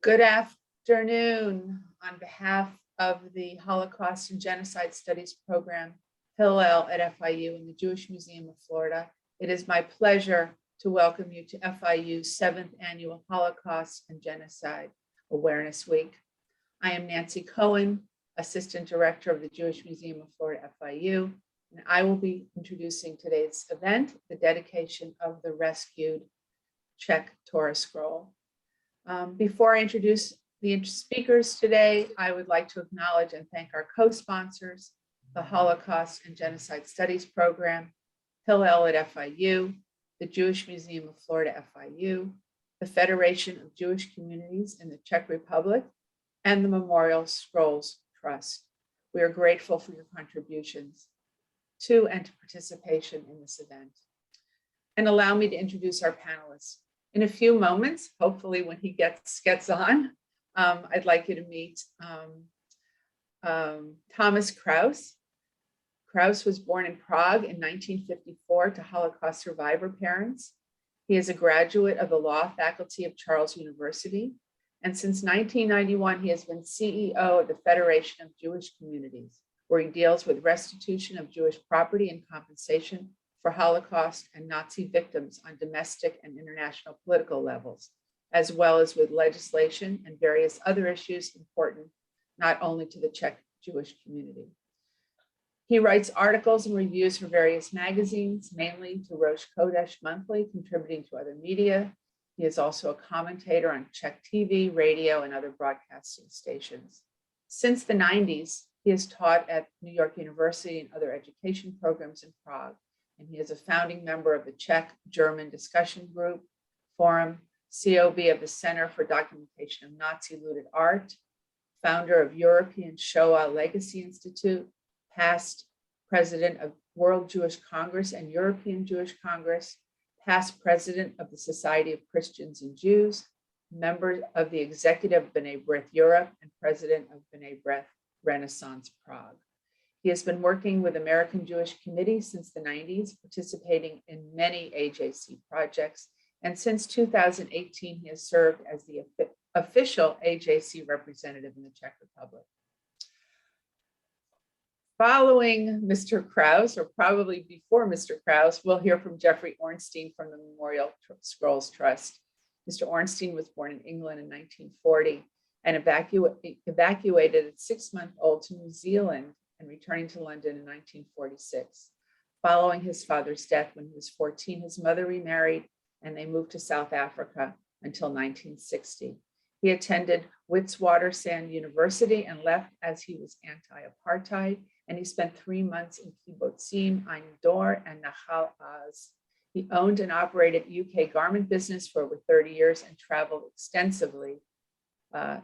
Good afternoon. On behalf of the Holocaust and Genocide Studies Program, Hillel at FIU and the Jewish Museum of Florida, it is my pleasure to welcome you to FIU's 7th Annual Holocaust and Genocide Awareness Week. I am Nancy Cohen, Assistant Director of the Jewish Museum of Florida-FIU, and I will be introducing today's event, the dedication of the rescued Czech Torah scroll. Before I introduce the speakers today, I would like to acknowledge and thank our co-sponsors, the Holocaust and Genocide Studies Program, Hillel at FIU, the Jewish Museum of Florida-FIU, the Federation of Jewish Communities in the Czech Republic, and the Memorial Scrolls Trust. We are grateful for your contributions to and to participation in this event. And allow me to introduce our panelists. In a few moments, hopefully when he gets on, I'd like you to meet Tomáš Kraus. Kraus was born in Prague in 1954 to Holocaust survivor parents. He is a graduate of the law faculty of Charles University. And since 1991, he has been CEO of the Federation of Jewish Communities, where he deals with restitution of Jewish property and compensation for Holocaust and Nazi victims on domestic and international political levels, as well as with legislation and various other issues important not only to the Czech Jewish community. He writes articles and reviews for various magazines, mainly to Rosh Kodesh Monthly, contributing to other media. He is also a commentator on Czech TV, radio, and other broadcasting stations. Since the 90s, he has taught at New York University and other education programs in Prague. And he is a founding member of the Czech-German Discussion Group, Forum, COB of the Center for Documentation of Nazi Looted Art, founder of European Shoah Legacy Institute, past president of World Jewish Congress and European Jewish Congress, past president of the Society of Christians and Jews, member of the executive of B'nai B'rith Europe, and president of B'nai B'rith Renaissance Prague. He has been working with American Jewish Committee since the 90s, participating in many AJC projects. And since 2018, he has served as the official AJC representative in the Czech Republic. Following Mr. Kraus, or probably before Mr. Kraus, we'll hear from Jeffrey Ornstein from the Memorial Scrolls Trust. Mr. Ornstein was born in England in 1940 and evacuated at 6-month-old to New Zealand and returning to London in 1946. Following his father's death when he was 14, his mother remarried and they moved to South Africa until 1960. He attended Witwatersrand University and left as he was anti-apartheid, and he spent 3 months in Kibbutzim, Ein Dor, and Nahal Az. He owned and operated UK garment business for over 30 years and traveled extensively to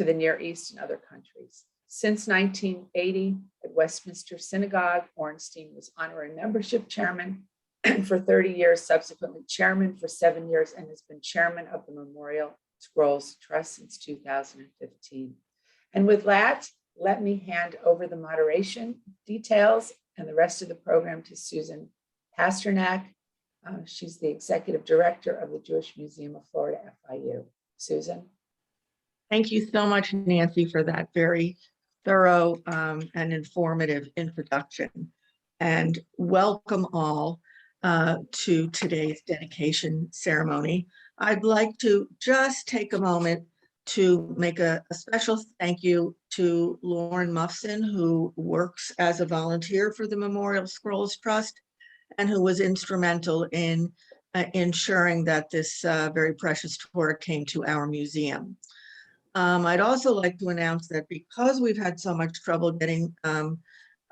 the Near East and other countries. Since 1980, at Westminster Synagogue, Ornstein was honorary membership chairman for 30 years, subsequently chairman for 7 years, and has been chairman of the Memorial Scrolls Trust since 2015. And with that, let me hand over the moderation details and the rest of the program to Susan Pasternak. She's the executive director of the Jewish Museum of Florida-FIU. Susan. Thank you so much, Nancy, for that very thorough and informative introduction. And welcome all to today's dedication ceremony. I'd like to just take a moment to make a special thank you to Lauren Muffson, who works as a volunteer for the Memorial Scrolls Trust and who was instrumental in ensuring that this very precious Torah came to our museum. I'd also like to announce that because we've had so much trouble getting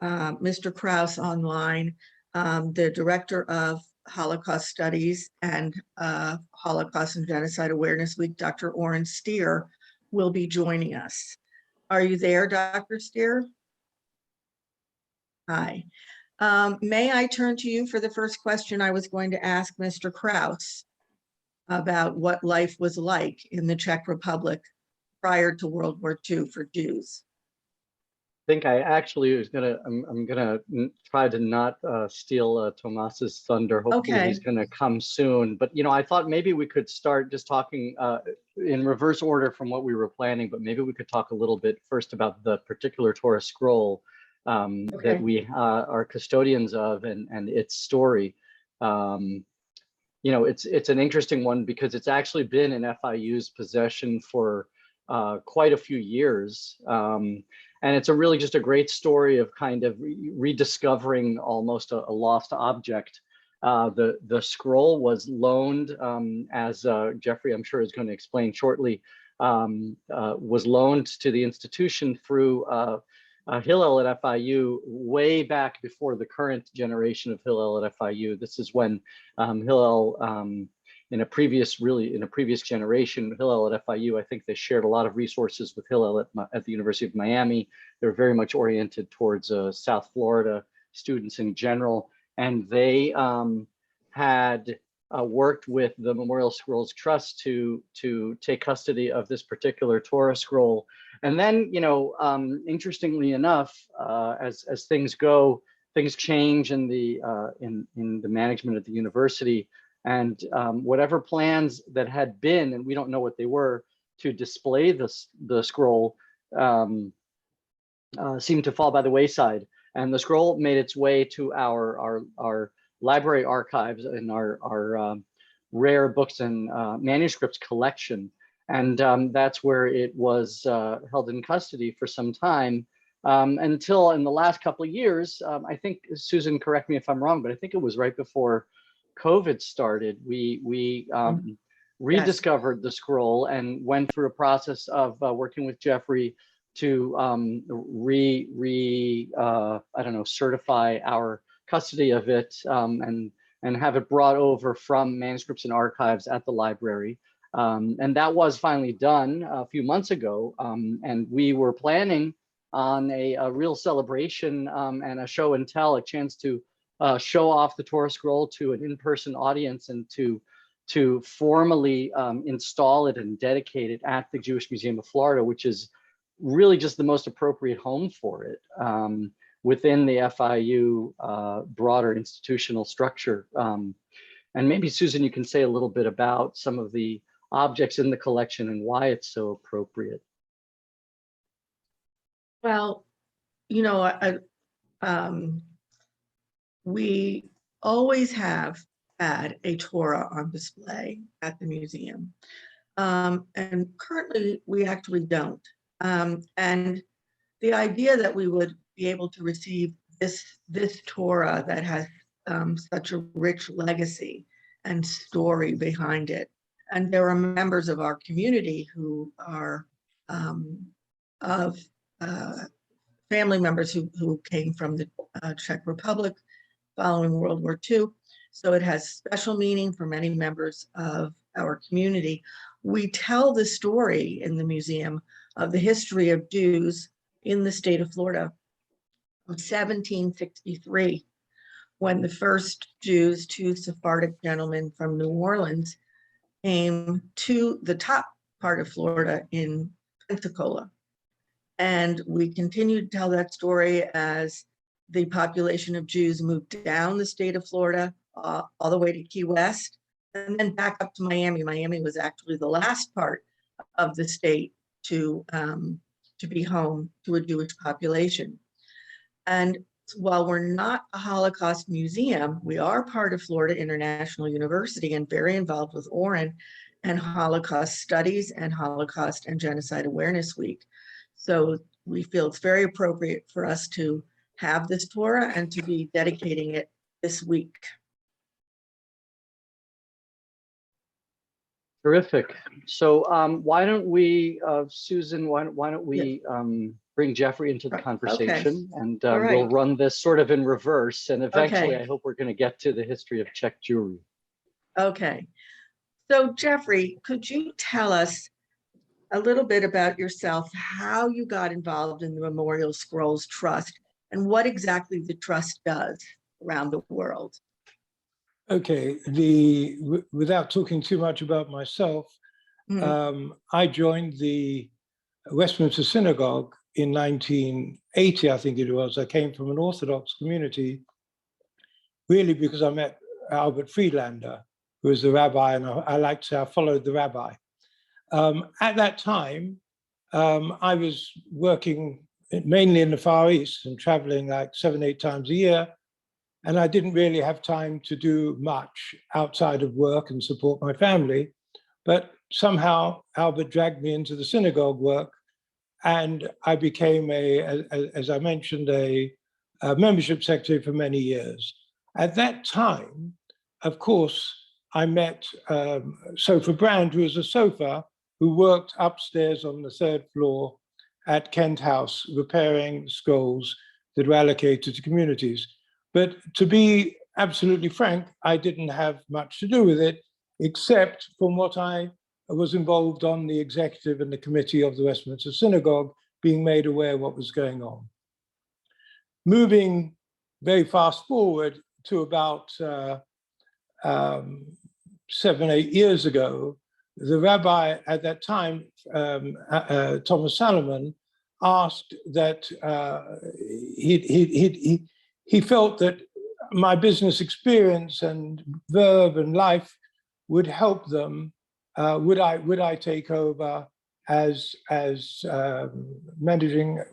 Mr. Kraus online, the director of Holocaust Studies and Holocaust and Genocide Awareness Week, Dr. Ornstein, will be joining us. Are you there, Dr. Steer? Hi. May I turn to you for the first question I was going to ask Mr. Kraus about what life was like in the Czech Republic prior to World War II for Jews? think I actually was gonna, I'm gonna try to not steal Tomáš's thunder. Hopefully Okay. he's gonna come soon. But I thought maybe we could start just talking in reverse order from what we were planning. But maybe we could talk a little bit first about the particular Torah scroll that we are custodians of and its story. It's an interesting one because it's actually been in FIU's possession for quite a few years. And it's really just a great story of kind of rediscovering almost a lost object. The scroll was loaned, as Jeffrey, I'm sure, is going to explain shortly, was loaned to the institution through Hillel at FIU way back before the current generation of Hillel at FIU. This is when Hillel, in a previous generation, Hillel at FIU, I think they shared a lot of resources with Hillel at the University of Miami. They're very much oriented towards South Florida students in general. And they had worked with the Memorial Scrolls Trust to take custody of this particular Torah scroll. And then, interestingly enough, as things go, things change in the management at the university. And whatever plans that had been, and we don't know what they were, to display the scroll seemed to fall by the wayside. And the scroll made its way to our library archives and our rare books and manuscripts collection. And that's where it was held in custody for some time until in the last couple of years, I think, Susan, correct me if I'm wrong, but I think it was right before COVID started, we rediscovered the scroll and went through a process of working with Jeffrey to certify our custody of it and have it brought over from manuscripts and archives at the library. And that was finally done a few months ago. And we were planning on a real celebration and a show and tell, a chance to show off the Torah scroll to an in-person audience and to formally install it and dedicate it at the Jewish Museum of Florida, which is really just the most appropriate home for it within the FIU broader institutional structure. And maybe, Susan, you can say a little bit about some of the objects in the collection and why it's so appropriate. Well, we always have had a Torah on display at the museum. And currently we actually don't. And the idea that we would be able to receive this Torah that has such a rich legacy and story behind it. And there are members of our community who are family members who came from the Czech Republic following World War II. So it has special meaning for many members of our community. We tell the story in the museum of the history of Jews in the state of Florida of 1763, when the first Jews, two Sephardic gentlemen from New Orleans, came to the top part of Florida in Pensacola. And we continue to tell that story as the population of Jews moved down the state of Florida all the way to Key West and then back up to Miami. Miami was actually the last part of the state to be home to a Jewish population. And while we're not a Holocaust museum, we are part of Florida International University and very involved with Orrin and Holocaust Studies and Holocaust and Genocide Awareness Week. So we feel it's very appropriate for us to have this Torah and to be dedicating it this week. Terrific. So why don't we, Susan, why don't we bring Jeffrey into the conversation, and we'll run this sort of in reverse, and eventually I hope we're going to get to the history of Czech Jewry. Okay. So Jeffrey, could you tell us a little bit about yourself, how you got involved in the Memorial Scrolls Trust, and what exactly the trust does around the world? Okay, without talking too much about myself, I joined the Westminster Synagogue in 1980, I think it was, I came from an Orthodox community, really because I met Albert Friedlander, who was the rabbi, and I like to say I followed the rabbi. At that time, I was working mainly in the Far East and traveling like 7, 8 times a year. And I didn't really have time to do much outside of work and support my family. But somehow Albert dragged me into the synagogue work, and I became as I mentioned, a membership secretary for many years. At that time, of course, I met Sofa Brand, who was a sofa, who worked upstairs on the 3rd floor at Kent House, repairing scrolls that were allocated to communities. But to be absolutely frank, I didn't have much to do with it, except from what I was involved on the executive and the committee of the Westminster Synagogue, being made aware of what was going on. Moving very fast forward to about 7, 8 years ago, the rabbi at that time, Thomas Salomon, asked that he felt that my business experience and verve and life would help them. Would I take over as managing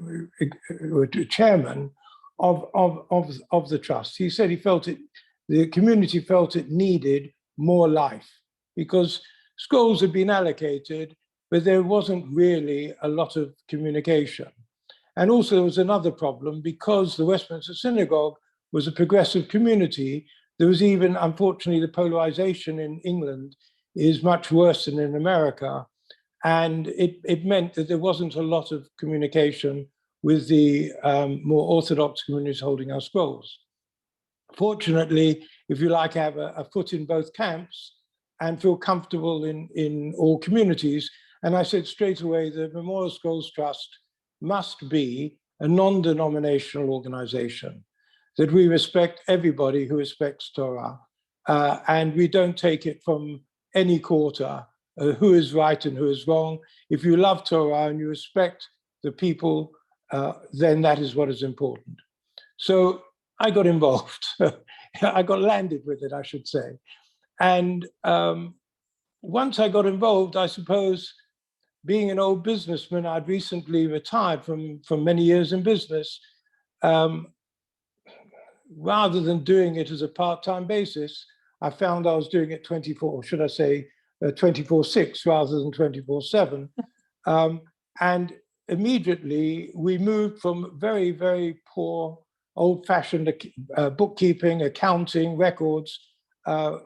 chairman of the trust? He said he felt it. The community felt it needed more life because scrolls had been allocated, but there wasn't really a lot of communication. And also there was another problem because the Westminster Synagogue was a progressive community. There was even, unfortunately, the polarization in England is much worse than in America. And it meant that there wasn't a lot of communication with the more Orthodox communities holding our scrolls. Fortunately, if you like, I have a foot in both camps and feel comfortable in all communities. And I said straight away, the Memorial Scrolls Trust must be a non-denominational organization, that we respect everybody who respects Torah, and we don't take it from any quarter, who is right and who is wrong. If you love Torah and you respect the people, then that is what is important. So I got involved. I got landed with it, I should say. And once I got involved, I suppose, being an old businessman, I'd recently retired from many years in business. Rather than doing it as a part-time basis, I found I was doing it 24/6 rather than 24/7. And immediately we moved from very, very poor, old-fashioned bookkeeping, accounting, records.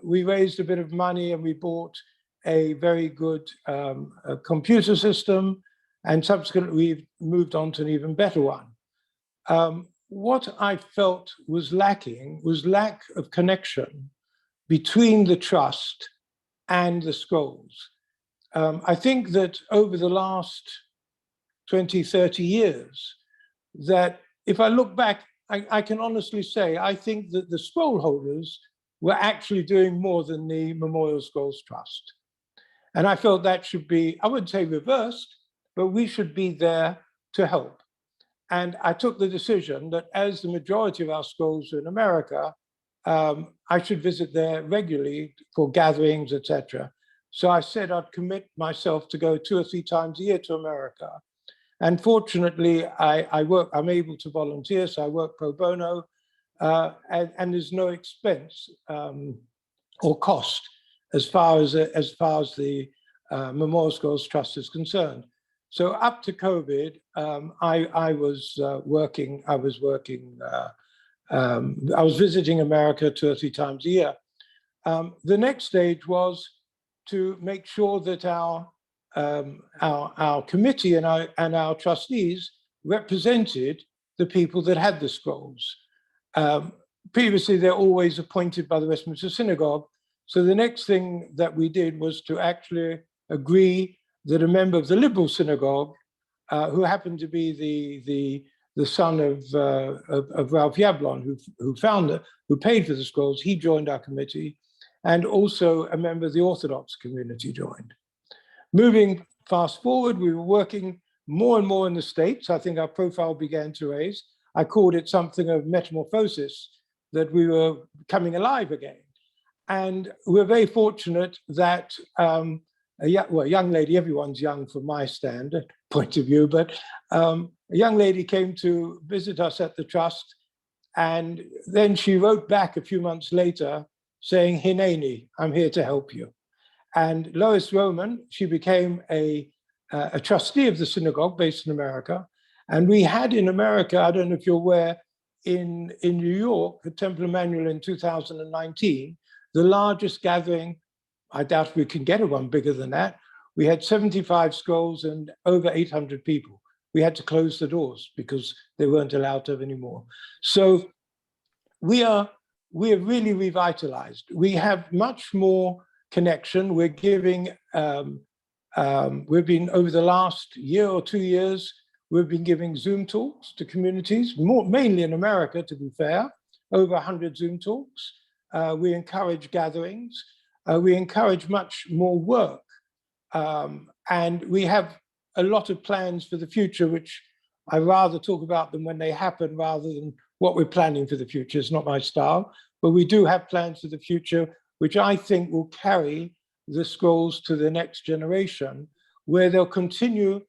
We raised a bit of money and we bought a very good computer system, and subsequently we've moved on to an even better one. What I felt was lacking was lack of connection between the trust and the scrolls. I think that over the last 20, 30 years, that if I look back, I can honestly say, I think that the scroll holders were actually doing more than the Memorial Scrolls Trust. And I felt that should be, I wouldn't say reversed, but we should be there to help. And I took the decision that as the majority of our scrolls are in America, I should visit there regularly for gatherings, etc. So I said I'd commit myself to go 2 or 3 times a year to America. And fortunately, I'm able to volunteer, so I work pro bono, and there's no expense or cost as far as the Memorial Scrolls Trust is concerned. So up to COVID, I was visiting America 2 or 3 times a year. The next stage was to make sure that our committee and our trustees represented the people that had the scrolls. Previously, they're always appointed by the Westminster Synagogue. So the next thing that we did was to actually agree that a member of the Liberal Synagogue, who happened to be the son of Ralph Yavlon, who paid for the scrolls, he joined our committee, and also a member of the Orthodox community joined. Moving fast forward, we were working more and more in the States. I think our profile began to raise. I called it something of metamorphosis, that we were coming alive again. And we're very fortunate that a young lady, everyone's young from my point of view, but a young lady came to visit us at the Trust. And then she wrote back a few months later saying, Hineni, I'm here to help you. And Lois Roman, she became a trustee of the synagogue based in America. And we had in America, I don't know if you're aware, in New York, at Temple Emmanuel in 2019, the largest gathering, I doubt we can get one bigger than that. We had 75 scrolls and over 800 people. We had to close the doors because they weren't allowed to have any more. So we are really revitalized. We have much more connection. We're giving, we've been over the last year or 2 years, we've been giving Zoom talks to communities, mainly in America, to be fair, over 100 Zoom talks. We encourage gatherings. We encourage much more work. And we have a lot of plans for the future, which I rather talk about them when they happen rather than what we're planning for the future. It's not my style, but we do have plans for the future, which I think will carry the scrolls to the next generation, where they'll continue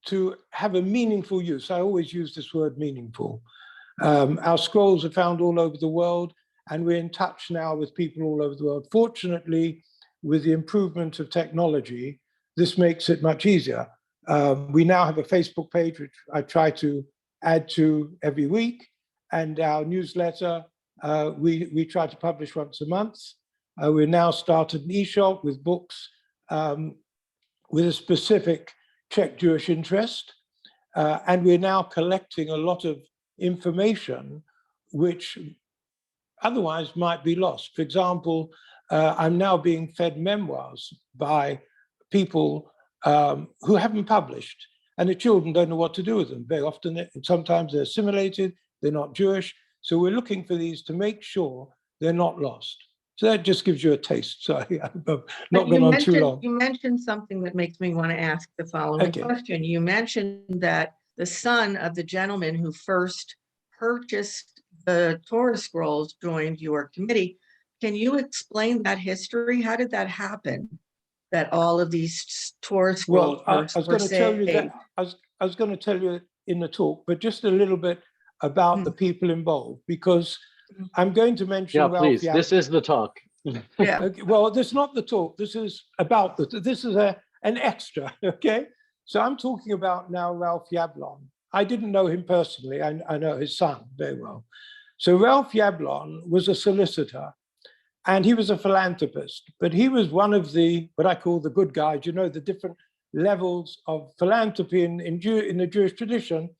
to have a meaningful use. I always use this word meaningful. Our scrolls are found all over the world, and we're in touch now with people all over the world. Fortunately, with the improvement of technology, this makes it much easier. We now have a Facebook page, which I try to add to every week, and our newsletter, we try to publish once a month. We've now started an e-shop with books with a specific Czech Jewish interest, and we're now collecting a lot of information which otherwise might be lost. For example, I'm now being fed memoirs by people who haven't published, and the children don't know what to do with them. Very often, sometimes they're assimilated, they're not Jewish. So we're looking for these to make sure they're not lost. So that just gives you a taste. Sorry, I've not gone on too long. You mentioned something that makes me want to ask the following question. You mentioned that the son of the gentleman who first purchased the Torah scrolls joined your committee. Can you explain that history? How did that happen? That all of these Torah scrolls I was going to tell you that. I was going to tell you in the talk, but just a little bit about the people involved, because I'm going to mention. Yeah, Ralph please. Yavlon. This is the talk. Yeah. Okay, well, this is not the talk. This is about this is an extra. Okay. So I'm talking about now Ralph Yavlon. I didn't know him personally. I know his son very well. So Ralph Yavlon was a solicitor, and he was a philanthropist, but he was one of the, what I call the good guys, you know, the different levels of philanthropy in the Jewish tradition.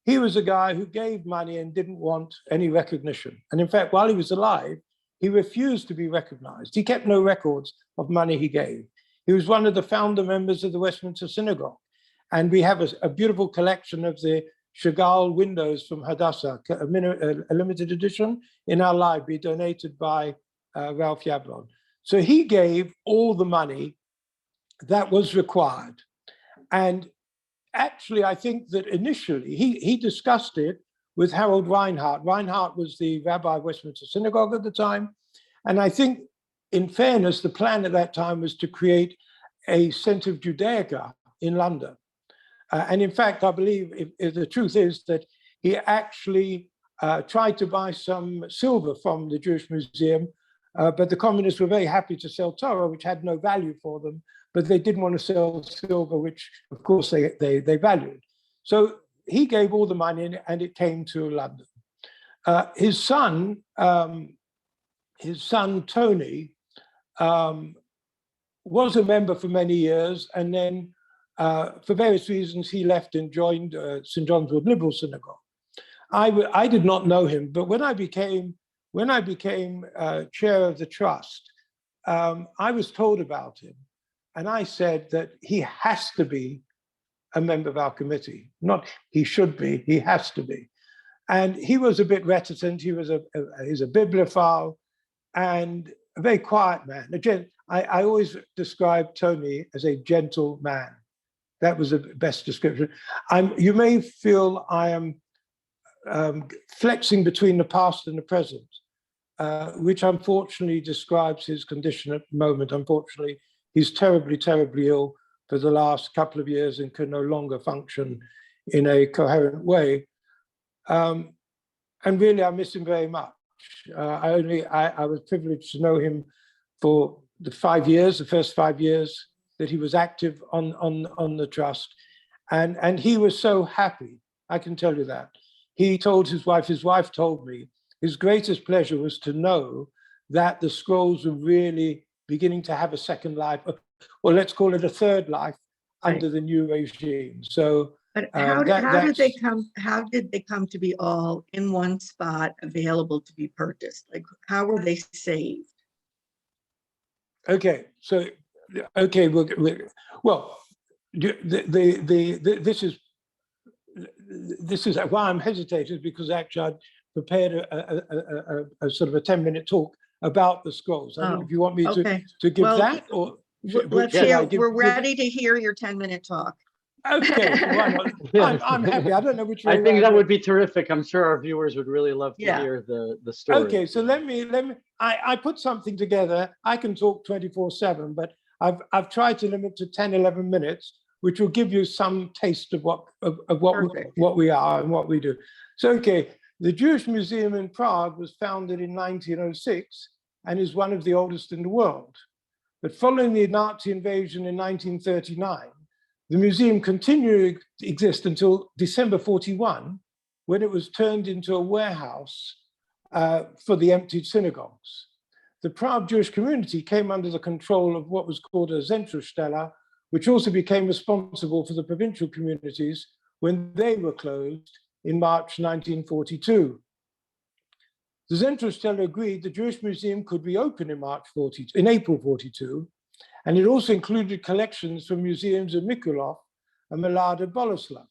He was a guy who gave money and didn't want any recognition. And in fact, while he was alive, he refused to be recognized. He kept no records of money he gave. He was one of the founder members of the Westminster Synagogue. And we have a beautiful collection of the Chagall windows from Hadassah, a limited edition in our library, donated by Ralph Yavlon. So he gave all the money that was required. And actually, I think that initially he discussed it with Harold Reinhardt. Reinhardt was the rabbi of Westminster Synagogue at the time. And I think, in fairness, the plan at that time was to create a Center of Judaica in London. And in fact, I believe if the truth is that he actually tried to buy some silver from the Jewish Museum, but the communists were very happy to sell Torah, which had no value for them, but they didn't want to sell silver, which of course they valued. So he gave all the money and it came to London. His son Tony, was a member for many years, and then for various reasons, he left and joined St. John's Wood Liberal Synagogue. I did not know him, but when I became chair of the trust, I was told about him, and I said that he has to be a member of our committee. Not he should be, he has to be. And he was a bit reticent. He's a bibliophile and a very quiet man. Again, I always describe Tony as a gentle man. That was the best description. You may feel I am flexing between the past and the present, which unfortunately describes his condition at the moment. Unfortunately, he's terribly, terribly ill for the last couple of years and can no longer function in a coherent way. And really, I miss him very much. I was privileged to know him for the first 5 years that he was active on the trust. And he was so happy, I can tell you that. He told his wife told me, his greatest pleasure was to know that the scrolls were really beginning to have a second life, or let's call it a third life, under the new regime. So but how did they come to be all in one spot available to be purchased? Like, how were they saved? Okay, so well, this is why I'm hesitating, because actually I prepared a sort of a 10-minute talk about the scrolls. I don't know if you want me to give that, or let's hear. We're ready to hear your 10-minute talk. Okay, why not? I'm happy. I don't know which way. I think that would be terrific. I'm sure our viewers would really love to hear the story. Okay, so let me. I put something together. I can talk 24/7, but I've tried to limit to 10, 11 minutes, which will give you some taste of what we are and what we do. So, okay, the Jewish Museum in Prague was founded in 1906 and is one of the oldest in the world. But following the Nazi invasion in 1939, the museum continued to exist until December 41, when it was turned into a warehouse for the emptied synagogues. The Prague Jewish community came under the control of what was called a Zentrumstelle, which also became responsible for the provincial communities when they were closed in March 1942. The Zentrumstelle agreed the Jewish Museum could reopen in April 42, and it also included collections from museums of Mikulov and Malada Boleslav.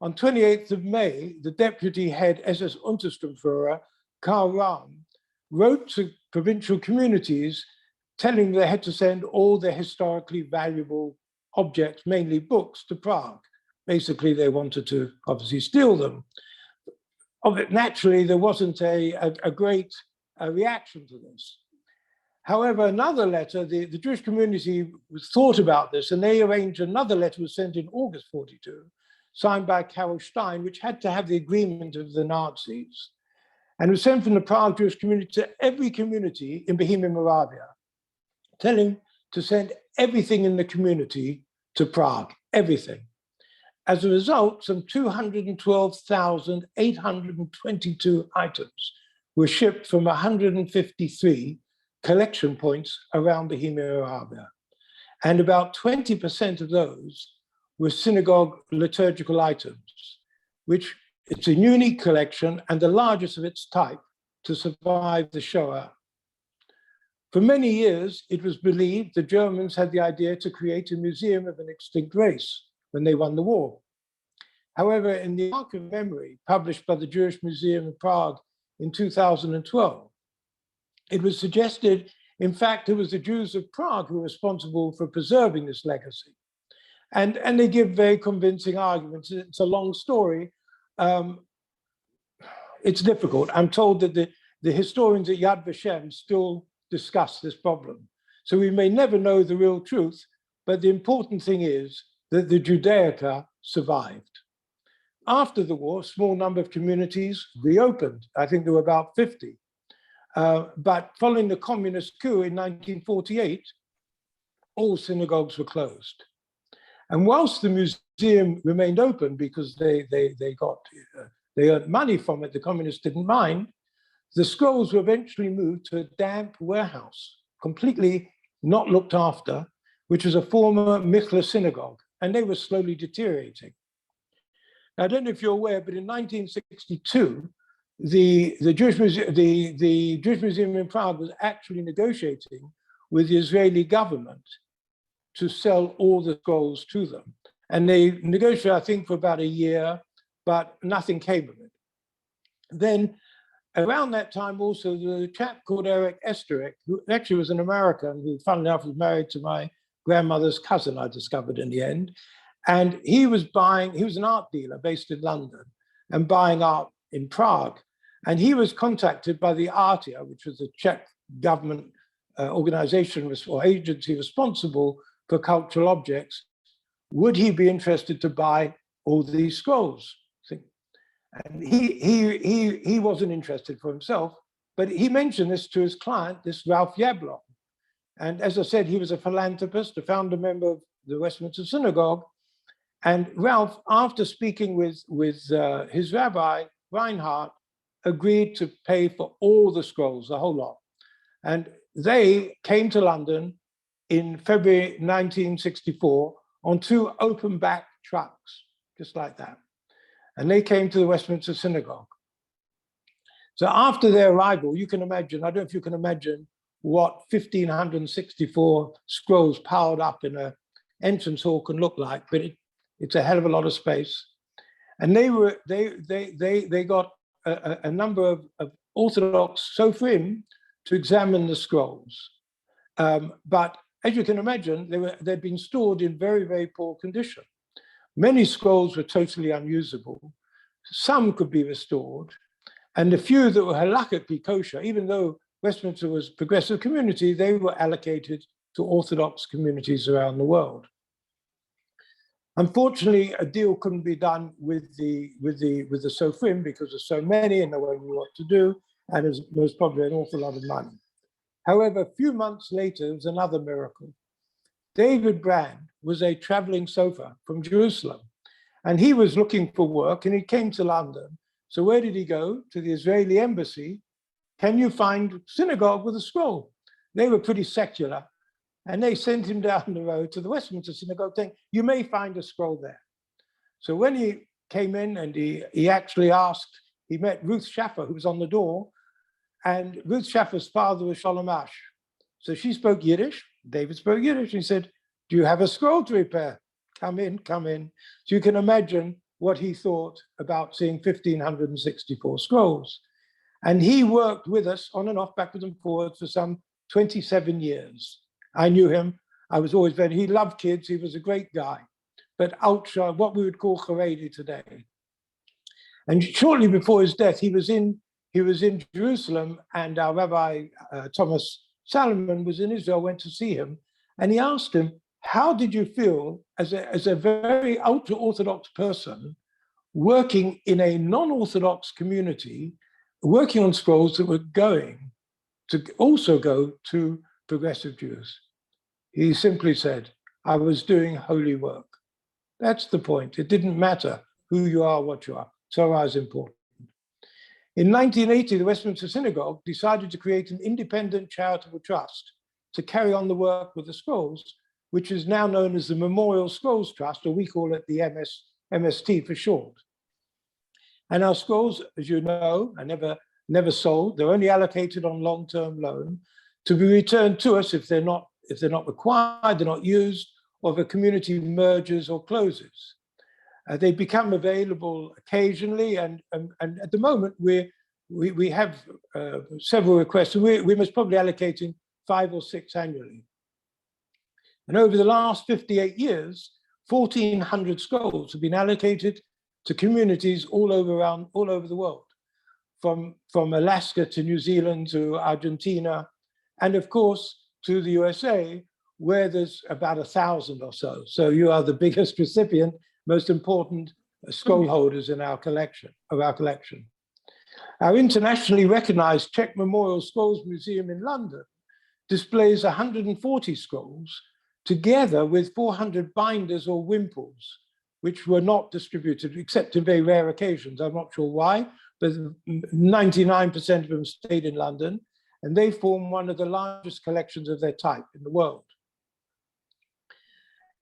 On 28th of May, the deputy head SS Untersturmführer, Karl Rahm, wrote to provincial communities telling they had to send all their historically valuable objects, mainly books, to Prague. Basically, they wanted to obviously steal them. Naturally, there wasn't a great reaction to this. However, another letter, the Jewish community thought about this, and they arranged another letter was sent in August 42, signed by Karl Stein, which had to have the agreement of the Nazis. And it was sent from the Prague Jewish community to every community in Bohemian Moravia, telling to send everything in the community to Prague, everything. As a result, some 212,822 items were shipped from 153 collection points around Bohemian Moravia. And about 20% of those were synagogue liturgical items, which it's a unique collection and the largest of its type to survive the Shoah. For many years, it was believed the Germans had the idea to create a museum of an extinct race when they won the war. However, in the Ark of Memory, published by the Jewish Museum of Prague in 2012, it was suggested, in fact, it was the Jews of Prague who were responsible for preserving this legacy. And they give very convincing arguments. It's a long story. It's difficult. I'm told that the historians at Yad Vashem still discuss this problem. So we may never know the real truth, but the important thing is that the Judaica survived. After the war, a small number of communities reopened. I think there were about 50. But following the communist coup in 1948, all synagogues were closed. And whilst the museum remained open because they earned money from it, the communists didn't mind, the scrolls were eventually moved to a damp warehouse, completely not looked after, which was a former Michler synagogue, and they were slowly deteriorating. Now, I don't know if you're aware, but in 1962, the Jewish Museum in Prague was actually negotiating with the Israeli government to sell all the scrolls to them. And they negotiated, I think, for about a year, but nothing came of it. Then around that time also, the chap called Eric Esterek, who actually was an American, who funnily enough was married to my grandmother's cousin, I discovered in the end. And he was an art dealer based in London and buying art in Prague. And he was contacted by the Artia, which was the Czech government organization or agency responsible for cultural objects. Would he be interested to buy all these scrolls? And he wasn't interested for himself, but he mentioned this to his client, this Ralph Yavlon. And as I said, he was a philanthropist, a founder member of the Westminster Synagogue. And Ralph, after speaking with his rabbi, Reinhardt, agreed to pay for all the scrolls, the whole lot. And they came to London in February 1964 on 2 open-back trucks, just like that. And they came to the Westminster Synagogue. So after their arrival, you can imagine, I don't know if you can imagine what 1,564 scrolls piled up in an entrance hall can look like, but it's a hell of a lot of space. And they got a number of Orthodox Sofrim to examine the scrolls. But as you can imagine, they'd been stored in very, very poor condition. Many scrolls were totally unusable. Some could be restored. And the few that were halakhically kosher, even though Westminster was a progressive community, they were allocated to Orthodox communities around the world. Unfortunately, a deal couldn't be done with the Sofrim because there's so many and no one knew what to do, and there was probably an awful lot of money. However, a few months later, there was another miracle. David Brand was a traveling sofer from Jerusalem, and he was looking for work, and he came to London. So where did he go? To the Israeli embassy. Can you find a synagogue with a scroll? They were pretty secular. And they sent him down the road to the Westminster Synagogue saying, you may find a scroll there. So when he came in and he actually asked, he met Ruth Schaffer, who was on the door, and Ruth Schaffer's father was Sholem Ash. So she spoke Yiddish, David spoke Yiddish. He said, do you have a scroll to repair? Come in, come in. So you can imagine what he thought about seeing 1,564 scrolls. And he worked with us on and off, backwards and forwards for some 27 years. I knew him. I was always he loved kids. He was a great guy, but ultra, what we would call Haredi today. And shortly before his death, he was in Jerusalem, and our Rabbi Tomáš Salomon was in Israel, went to see him. And he asked him, how did you feel as a very ultra-Orthodox person working in a non-Orthodox community, working on scrolls that were going to also go to progressive Jews? He simply said, I was doing holy work. That's the point. It didn't matter who you are, what you are. Torah is important. In 1980, the Westminster Synagogue decided to create an independent charitable trust to carry on the work with the scrolls, which is now known as the Memorial Scrolls Trust, or we call it the MST for short. And our scrolls, as you know, are never sold. They're only allocated on long-term loan to be returned to us if they're not required, they're not used, or if a community merges or closes. They become available occasionally, and at the moment we have several requests. We must probably allocating 5 or 6 annually. And over the last 58 years, 1,400 scrolls have been allocated to communities all over the world, from Alaska to New Zealand to Argentina, and of course to the USA, where there's about 1,000 or so. So you are the biggest recipient, most important scroll holders in our collection. Our internationally recognized Czech Memorial Scrolls Museum in London displays 140 scrolls, together with 400 binders or wimples, which were not distributed except in very rare occasions. I'm not sure why, but 99% of them stayed in London, and they form one of the largest collections of their type in the world.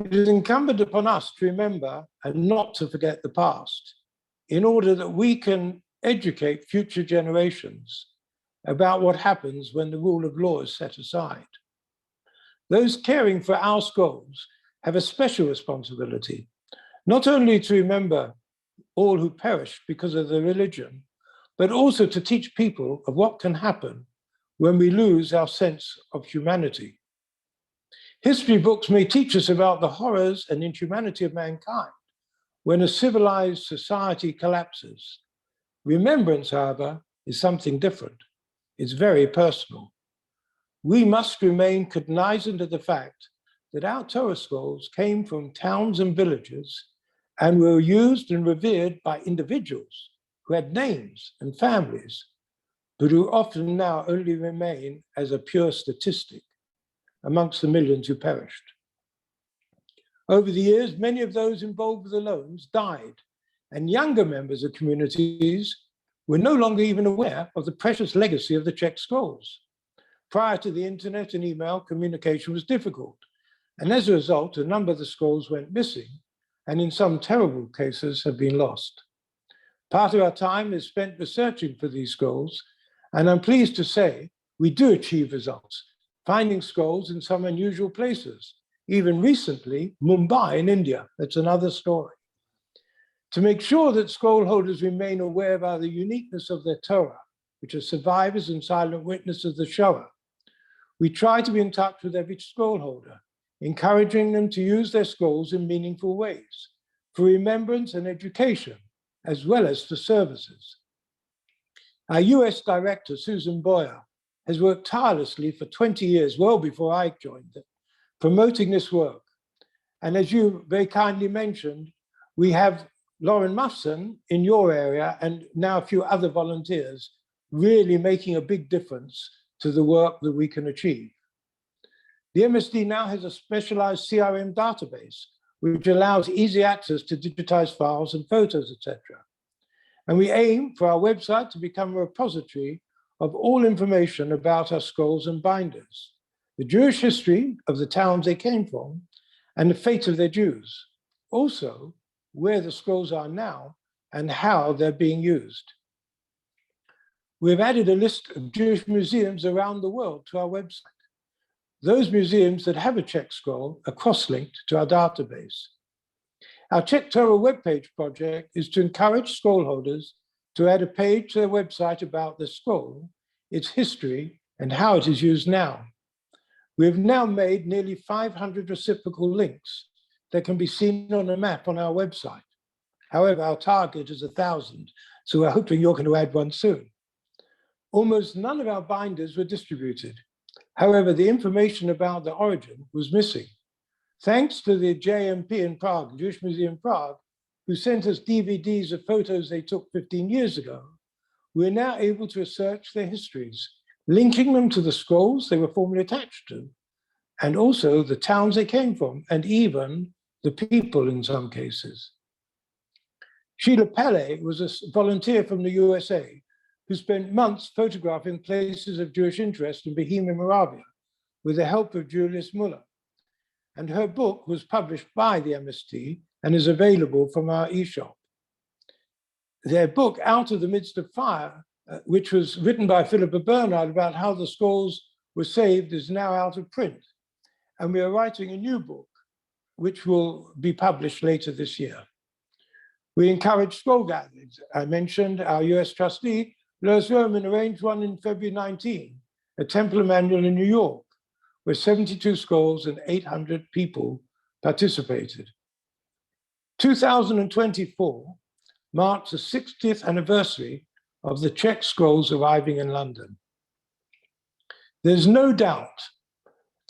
It is incumbent upon us to remember and not to forget the past, in order that we can educate future generations about what happens when the rule of law is set aside. Those caring for our scrolls have a special responsibility, not only to remember all who perished because of their religion, but also to teach people of what can happen when we lose our sense of humanity. History books may teach us about the horrors and inhumanity of mankind when a civilized society collapses. Remembrance, however, is something different. It's very personal. We must remain cognizant of the fact that our Torah scrolls came from towns and villages and were used and revered by individuals who had names and families, but who often now only remain as a pure statistic amongst the millions who perished. Over the years, many of those involved with the loans died, and younger members of communities were no longer even aware of the precious legacy of the Czech scrolls. Prior to the internet and email, communication was difficult, and as a result, a number of the scrolls went missing, and in some terrible cases have been lost. Part of our time is spent researching for these scrolls, and I'm pleased to say we do achieve results, finding scrolls in some unusual places. Even recently, Mumbai in India, that's another story. To make sure that scroll holders remain aware of the uniqueness of their Torah, which are survivors and silent witnesses of the Shoah, we try to be in touch with every scroll holder, encouraging them to use their scrolls in meaningful ways, for remembrance and education, as well as for services. Our US director, Susan Boyer, has worked tirelessly for 20 years, well before I joined it, promoting this work. And as you very kindly mentioned, we have Lauren Muffson in your area and now a few other volunteers really making a big difference to the work that we can achieve. The MSD now has a specialized CRM database, which allows easy access to digitized files and photos, etc. And we aim for our website to become a repository of all information about our scrolls and binders, the Jewish history of the towns they came from, and the fate of their Jews. Also, where the scrolls are now and how they're being used. We've added a list of Jewish museums around the world to our website. Those museums that have a Czech scroll are cross-linked to our database. Our Czech Torah webpage project is to encourage scroll holders to add a page to their website about the scroll, its history, and how it is used now. We have now made nearly 500 reciprocal links that can be seen on a map on our website. However, our target is 1,000, so we're hoping you're going to add one soon. Almost none of our binders were distributed. However, the information about the origin was missing. Thanks to the JMP in Prague, Jewish Museum in Prague, who sent us DVDs of photos they took 15 years ago, we're now able to research their histories, linking them to the scrolls they were formerly attached to, and also the towns they came from, and even the people in some cases. Sheila Pele was a volunteer from the USA who spent months photographing places of Jewish interest in Bohemia, Moravia, with the help of Julius Muller. And her book was published by the MST and is available from our eShop. Their book, Out of the Midst of Fire, which was written by Philippa Bernard about how the scrolls were saved, is now out of print. And we are writing a new book, which will be published later this year. We encourage scroll gatherings. I mentioned our US trustee, Lois Roman, arranged one in February 19 at Temple Emmanuel in New York, where 72 scrolls and 800 people participated. 2024 marks the 60th anniversary of the Czech scrolls arriving in London. There's no doubt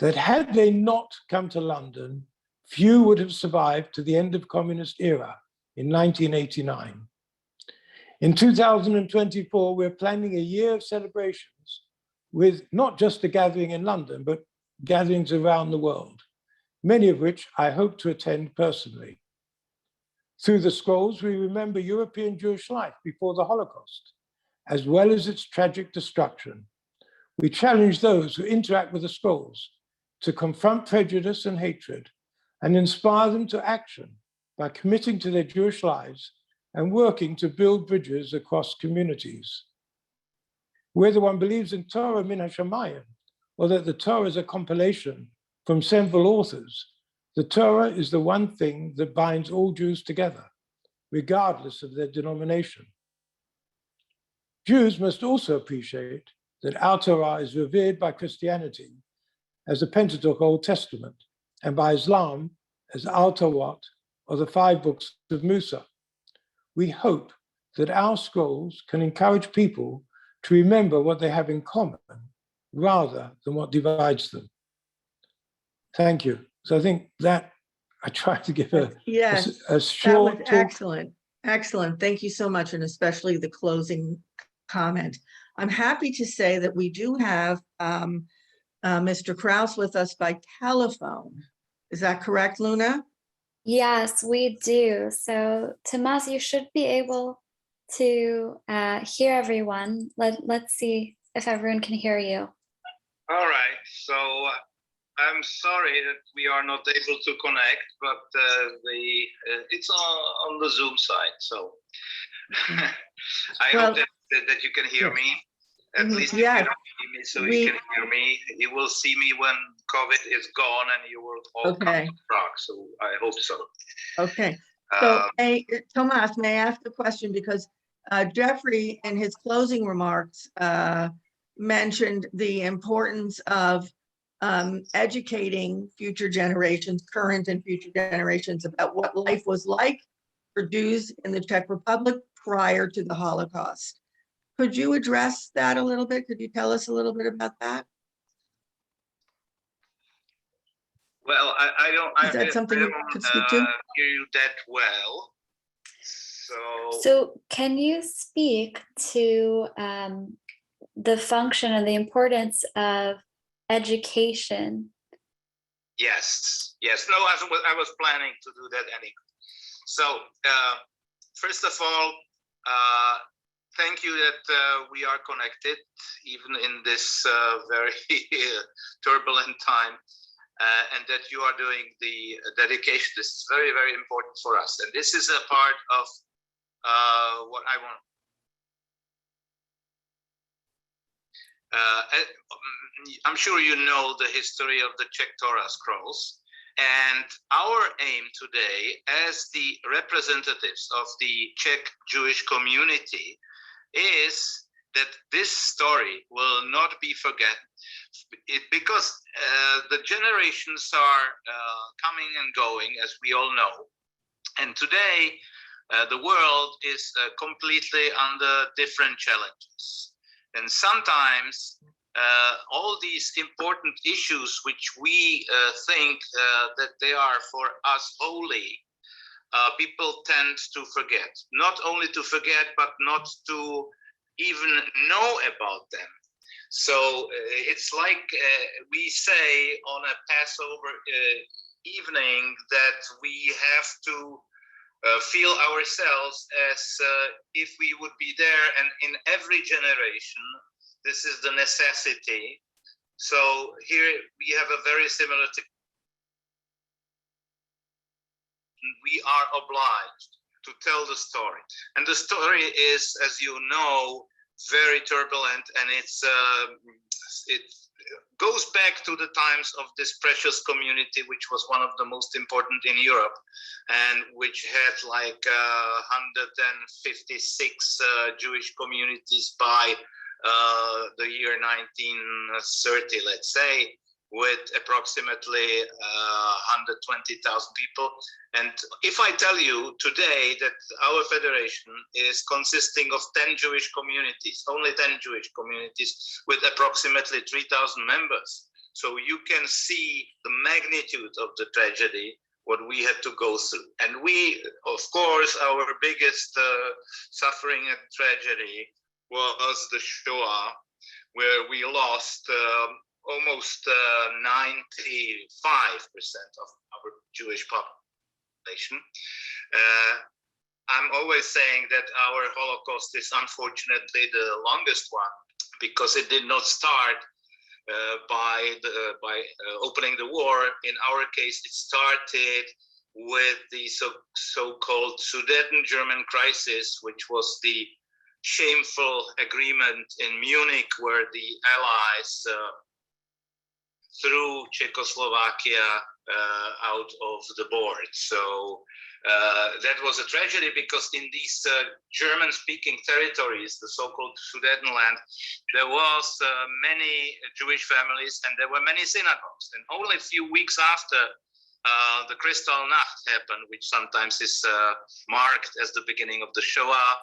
that had they not come to London, few would have survived to the end of communist era in 1989. In 2024, we're planning a year of celebrations with not just a gathering in London, but gatherings around the world, many of which I hope to attend personally. Through the scrolls, we remember European Jewish life before the Holocaust, as well as its tragic destruction. We challenge those who interact with the scrolls to confront prejudice and hatred and inspire them to action by committing to their Jewish lives and working to build bridges across communities. Whether one believes in Torah min hashamayim, or that the Torah is a compilation from several authors, the Torah is the one thing that binds all Jews together, regardless of their denomination. Jews must also appreciate that our Torah is revered by Christianity as the Pentateuch Old Testament, and by Islam as Al-Tawrat, or the 5 books of Musa. We hope that our scrolls can encourage people to remember what they have in common rather than what divides them. Thank you. So I think that I tried to give a Yes, a that short was talk. excellent. Excellent. Thank you so much, and especially the closing comment. I'm happy to say that we do have Mr. Kraus with us by telephone. Is that correct, Luna? Yes, we do. So, Tomáš, you should be able to hear everyone. Let's see if everyone can hear you. All right. So I'm sorry that we are not able to connect, but it's on the Zoom side. So I hope that you can hear me. At least if you don't see me, so you can hear me. You will see me when COVID is gone, and you will all come to Prague. So I hope so. Okay. So, Tomáš, may I ask a question? Because Jeffrey, in his closing remarks, mentioned the importance of educating future generations, current and future generations, about what life was like for Jews in the Czech Republic prior to the Holocaust. Could you address that a little bit? Could you tell us a little bit about that? Well, I don't. Is that something you could speak to? Hear you that well. So can you speak to the function and the importance of education? Yes. No, I was planning to do that anyway. So first of all, thank you that we are connected, even in this very turbulent time, and that you are doing the dedication. This is very, very important for us. And this is a part of what I want. I'm sure you know the history of the Czech Torah scrolls. And our aim today, as the representatives of the Czech Jewish community, is that this story will not be forgotten, because the generations are coming and going, as we all know. And today, the world is completely under different challenges. And sometimes all these important issues which we think that they are for us holy, people tend to forget. Not only to forget, but not to even know about them. So it's like we say on a Passover evening that we have to feel ourselves as if we would be there, and in every generation, this is the necessity. So here we have a very similar we are obliged to tell the story. And the story is, as you know, very turbulent, and it goes back to the times of this precious community, which was one of the most important in Europe, and which had like 156 Jewish communities by the year 1930, let's say, with approximately 120,000 people. And if I tell you today that our federation is consisting of 10 Jewish communities, only 10 Jewish communities with approximately 3,000 members, so you can see the magnitude of the tragedy, what we had to go through. And we, of course, our biggest suffering and tragedy was the Shoah, where we lost almost 95% of our Jewish population. I'm always saying that our Holocaust is unfortunately the longest one, because it did not start by opening the war. In our case, it started with the so-called Sudeten-German crisis, which was the shameful agreement in Munich, where the Allies through Czechoslovakia out of the board. So that was a tragedy, because in these German-speaking territories, the so-called Sudetenland, there was many Jewish families and there were many synagogues. And only a few weeks after the Kristallnacht happened, which sometimes is marked as the beginning of the Shoah,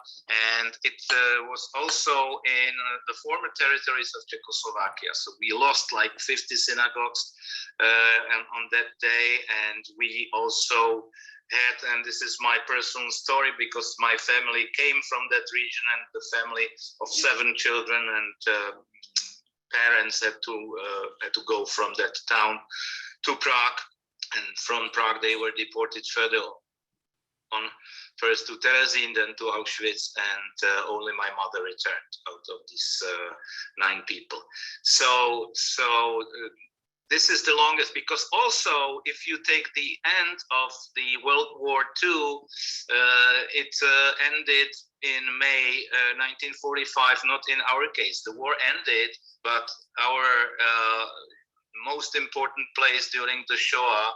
and it was also in the former territories of Czechoslovakia. So we lost like 50 synagogues on that day, and we also had, and this is my personal story because my family came from that region, and the family of 7 children and parents had to go from that town to Prague. And from Prague, they were deported further on, first to Terezín, then to Auschwitz, and only my mother returned out of these 9 people. So this is the longest, because also, if you take the end of the World War II, it ended in May 1945, not in our case. The war ended, but our most important place during the Shoah,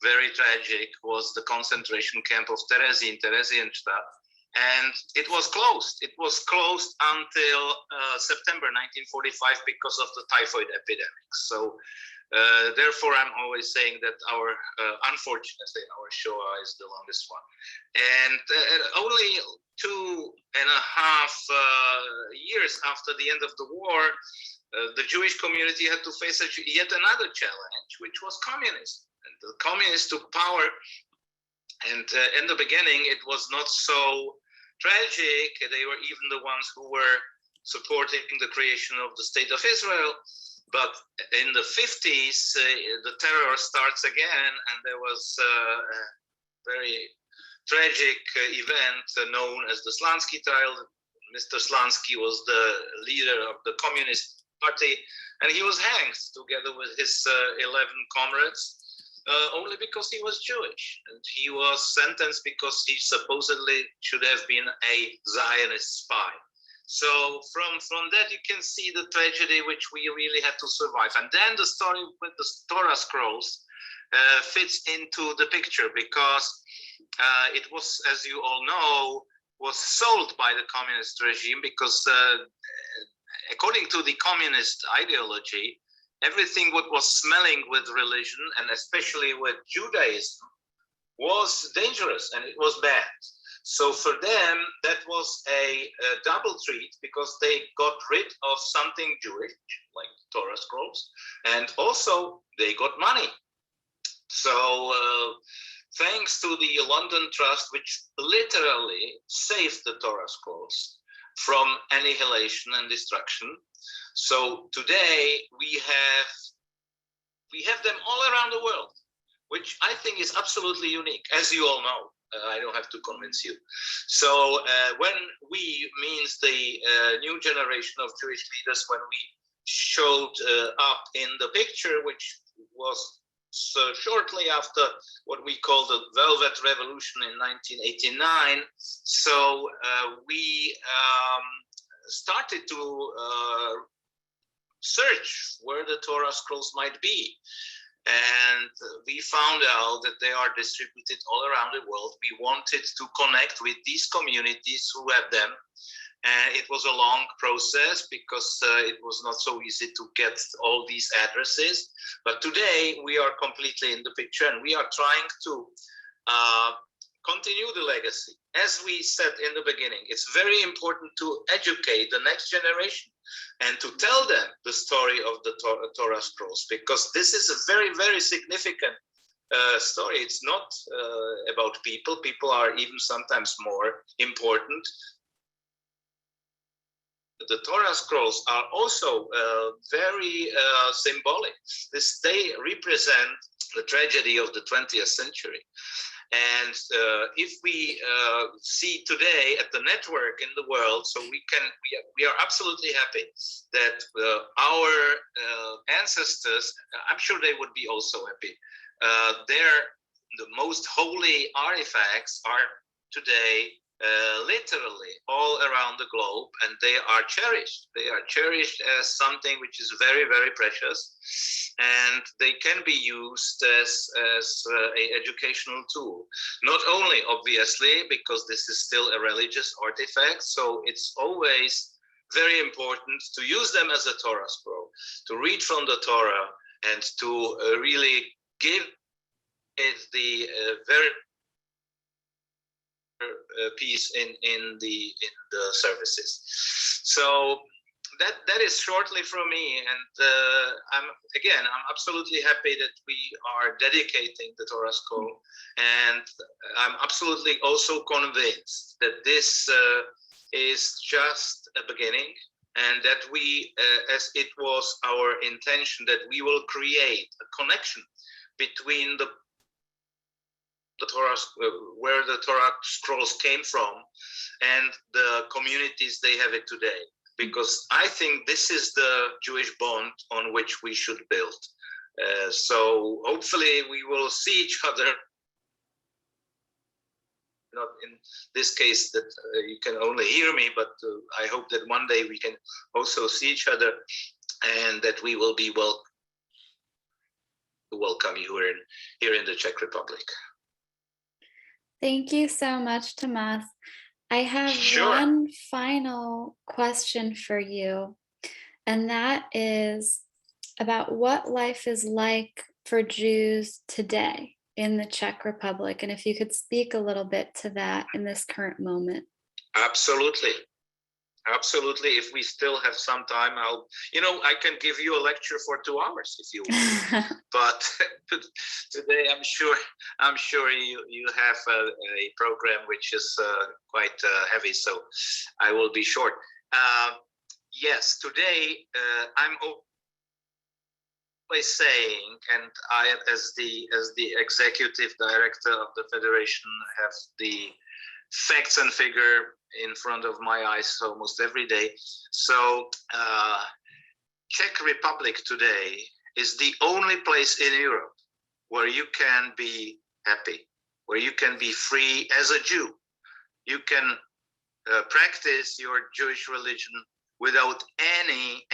very tragic, was the concentration camp of Theresienstadt, and it was closed. It was closed until September 1945 because of the typhoid epidemic. So therefore, I'm always saying that unfortunately, our Shoah is the longest one. And only 2.5 years after the end of the war, the Jewish community had to face yet another challenge, which was communism. And the communists took power, and in the beginning, it was not so tragic. They were even the ones who were supporting the creation of the State of Israel. But in the 50s, the terror starts again, and there was a very tragic event known as the Slansky Child. Mr. Slansky was the leader of the Communist Party, and he was hanged together with his 11 comrades, only because he was Jewish. And he was sentenced because he supposedly should have been a Zionist spy. So from that, you can see the tragedy which we really had to survive. And then the story with the Torah scrolls fits into the picture, because it was, as you all know, was sold by the communist regime, because according to the communist ideology, everything what was smelling with religion, and especially with Judaism, was dangerous and it was bad. So for them, that was a double treat, because they got rid of something Jewish, like Torah scrolls, and also they got money. So thanks to the London Trust, which literally saved the Torah scrolls from annihilation and destruction. So today we have them all around the world, which I think is absolutely unique, as you all know. I don't have to convince you. So when we, means the new generation of Jewish leaders, when we showed up in the picture, which was shortly after what we call the Velvet Revolution in 1989, so we started to search where the Torah scrolls might be. And we found out that they are distributed all around the world. We wanted to connect with these communities who have them. And it was a long process, because it was not so easy to get all these addresses. But today we are completely in the picture, and we are trying to continue the legacy. As we said in the beginning, it's very important to educate the next generation and to tell them the story of the Torah scrolls, because this is a very, very significant story. It's not about people. People are even sometimes more important. The Torah scrolls are also very symbolic. They represent the tragedy of the 20th century. And if we see today at the network in the world, so we are absolutely happy that our ancestors, I'm sure they would be also happy. The most holy artifacts are today literally all around the globe, and they are cherished. They are cherished as something which is very, very precious, and they can be used as an educational tool. Not only, obviously, because this is still a religious artifact, so it's always very important to use them as a Torah scroll, to read from the Torah, and to really give it the very piece in the services. So that is shortly from me, and I'm absolutely happy that we are dedicating the Torah scroll, and I'm absolutely also convinced that this is just a beginning, and that we, as it was our intention, that we will create a connection between the Torah, where the Torah scrolls came from, and the communities they have it today. Because I think this is the Jewish bond on which we should build. So hopefully we will see each other. Not in this case that you can only hear me, but I hope that one day we can also see each other, and that we will be welcome you here in the Czech Republic. Thank you so much, Tomáš. I have Sure. one final question for you, and that is about what life is like for Jews today in the Czech Republic, and if you could speak a little bit to that in this current moment. Absolutely. If we still have some time, I can give you a lecture for 2 hours if you want. But today, I'm sure you have a program which is quite heavy, so I will be short. Yes, today I'm always saying, and I, as the executive director of the federation, have the facts and figure in front of my eyes almost every day. So Czech Republic today is the only place in Europe where you can be happy, where you can be free as a Jew. You can practice your Jewish religion without any